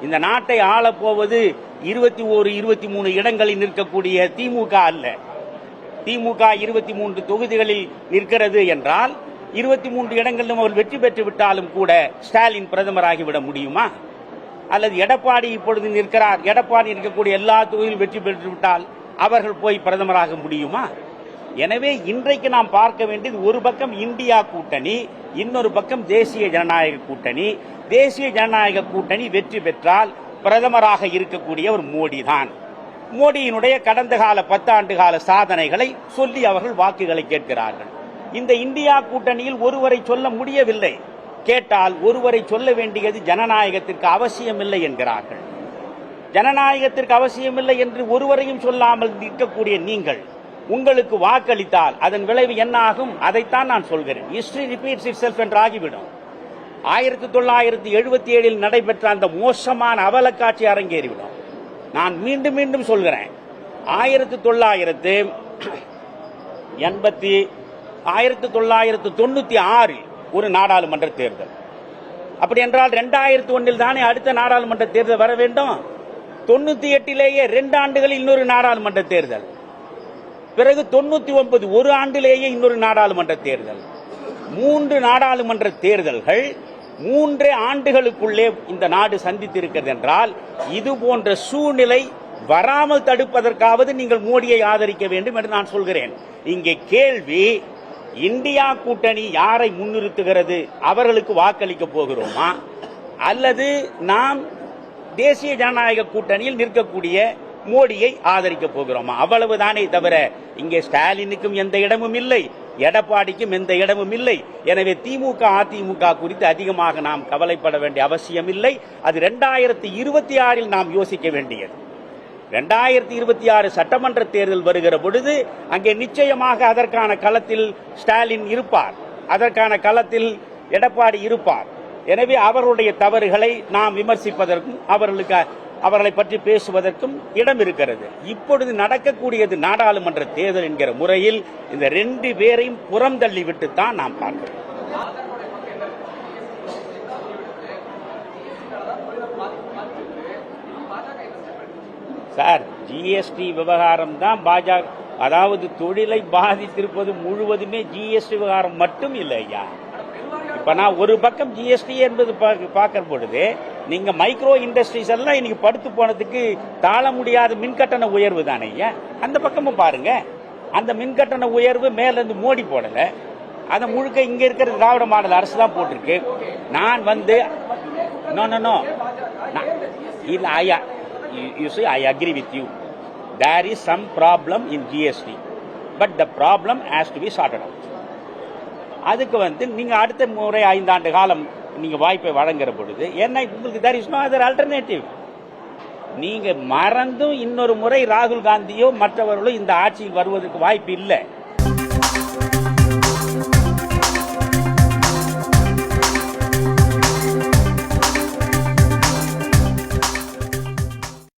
இந்த நாட்டை ஆளப்போவது 21, 23 இடங்களில் நிற்கக்கூடிய திமுக அல்ல. திமுக 23 தொகுதிகளில் நிற்கிறது என்றால் 23 இடங்களிலும் அவர் வெற்றி பெற்று விட்டாலும் கூட ஸ்டாலின் பிரதமராகிவிட முடியுமா? அல்லது எடப்பாடி இப்பொழுது நிற்கிறார், எடப்பாடி இருக்கக்கூடிய எல்லா தொகுதியிலும் வெற்றி பெற்று விட்டால் அவர்கள் போய் பிரதமராக முடியுமா? எனவே இன்றைக்கு நாம் பார்க்க வேண்டியது, ஒரு பக்கம் இந்தியா கூட்டணி, இன்னொரு பக்கம் தேசிய ஜனநாயக கூட்டணி. தேசிய ஜனநாயக கூட்டணி வெற்றி பெற்றால் பிரதமராக இருக்கக்கூடியவர் மோடி தான். மோடியினுடைய கடந்த கால 10 ஆண்டு கால சாதனைகளை சொல்லி அவர்கள் வாக்குகளை கேட்கிறார்கள். இந்த இந்தியா கூட்டணியில் ஒருவரை சொல்ல முடியவில்லை. கேட்டால் ஒருவரை சொல்ல வேண்டியது ஜனநாயகத்திற்கு அவசியமில்லை என்கிறார்கள். ஜனநாயகத்திற்கு அவசியமில்லை என்று ஒருவரையும் சொல்லாமல் நிற்கக்கூடிய நீங்கள் உங்களுக்கு வாக்களித்தால் அதன் விளைவு என்ன ஆகும்? அதைத்தான் நான் சொல்கிறேன். ஹிஸ்டரி ரிப்பீட்ஸ் இட்செல்ஃப் என்று ஆகிவிடும். 1977 நடைபெற்ற அந்த மோசமான அவலக்காட்சி அரங்கேறிவிடும். நான் மீண்டும் மீண்டும் சொல்கிறேன், 1996 ஒரு நாடாளுமன்ற தேர்தல். அப்படி என்றால் 2001 தானே அடுத்த நாடாளுமன்ற தேர்தல் வர வேண்டும். 98 2 ஆண்டுகளில் இன்னொரு நாடாளுமன்ற தேர்தல், பிறகு 99 ஒரு ஆண்டிலேயே இன்னொரு நாடாளுமன்ற தேர்தல். 3 நாடாளுமன்ற தேர்தல்கள் 3 ஆண்டுகளுக்குள்ளே இந்த நாடு சந்தித்திருக்கிறது என்றால் இது போன்ற சூழ்நிலை வராமல் தடுப்பதற்காவது நீங்கள் மோடியை ஆதரிக்க வேண்டும் என்று நான் சொல்கிறேன். இங்கே கேள்வி, இந்தியா கூட்டணி யாரை முன்னிறுத்துகிறது? அவர்களுக்கு வாக்களிக்க போகிறோமா, அல்லது நாம் தேசிய ஜனநாயக கூட்டணியில் நிற்கக்கூடிய மோடியை ஆதரிக்க போகிறோமா? அவ்வளவுதானே தவிர இங்கே ஸ்டாலினுக்கும் எந்த இடமும் இல்லை, எடப்பாடிக்கும் எந்த இடமும் இல்லை. எனவே திமுக அதிமுக குறித்து அதிகமாக நாம் கவலைப்பட வேண்டிய அவசியம் இல்லை. அது 2026 நாம் யோசிக்க வேண்டியது. 2026 சட்டமன்ற தேர்தல் வருகிற பொழுது அங்கே நிச்சயமாக அதற்கான களத்தில் ஸ்டாலின் இருப்பார், அதற்கான களத்தில் எடப்பாடி இருப்பார். எனவே அவர்களுடைய தவறுகளை நாம் விமர்சிப்பதற்கும் அவர்களை பற்றி பேசுவதற்கும் இடம் இருக்கிறது. இப்பொழுது நடக்கக்கூடியது நாடாளுமன்ற தேர்தல் என்கிற முறையில் இந்த 2 பேரையும் புறம் தள்ளிவிட்டுத்தான் நாம் பார்க்கிறோம். சார், ஜிஎஸ்டி விவகாரம் தான் பாஜக, அதாவது தொழிலை பாதித்திருப்பது முழுவதுமே ஜிஎஸ்டி விவகாரம் மட்டும் இல்லை ஐயா. இப்ப நான் ஒரு பக்கம் ஜிஎஸ்டி என்பது பார்க்கிற பொழுது நீங்க மைக்ரோ இண்டஸ்ட்ரீஸ் எல்லாம் இன்னைக்கு படுத்து போனதுக்கு தாழ முடியாத மின்கட்டண உயர்வு தானே ஐயா. அந்த பக்கமும் பாருங்க, அந்த மின்கட்டண உயர்வு மேல இருந்து மோடி போடல, அதை முழுக்க இங்க இருக்கிற திராவிட மாடல் அரசு தான் போட்டிருக்கு. நான் வந்து இல்ல ஐயா, you see, I agree with you. There is some problem in GST, but the problem has to be sorted out. அதுக்கு வந்து நீங்க அடுத்த முறை 5 ஆண்டு காலம் நீங்க வாய்ப்பை வழங்குற பொழுது என்ன உங்களுக்கு there is no other alternative. நீங்க மறந்தும் இன்னொரு முறை ராகுல் காந்தியோ மற்றவர்களோ இந்த ஆட்சியில் வருவதற்கு வாய்ப்பு இல்லை.